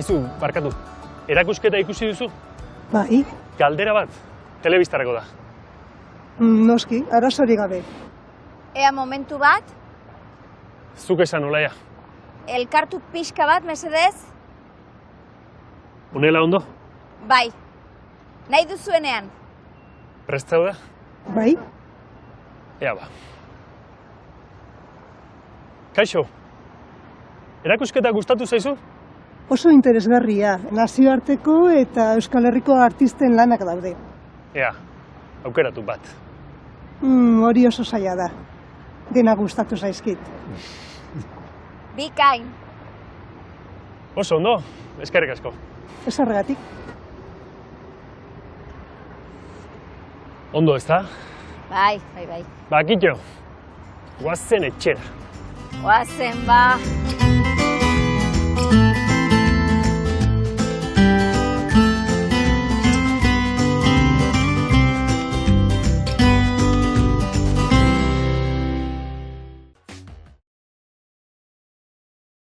Aizu, barkatu. Erakusketa ikusi duzu? Bai, Galdera bat, telebistarako da. noski, arazorik gabe. Ea momentu bat, Zuk esan, Olaia. elkartu pixka bat, mesedez? Unela ondo? Bai, nahi duzuenean. Prest zaude? Bai, Ea ba. Kaixo, erakusketa gustatu zaizu? oso interesgarria, nazioarteko eta Euskal Herriko artisten lanak daude. Ea, aukeratu bat. Hori oso zaila da. Dena gustatu zaizkit. Bikain. Oso ondo, eskerrik asko. Ez horregatik. Ondo, ezta? Bai, bai, bai. Ba, kitxo, guazen etxera. Oazen, ba.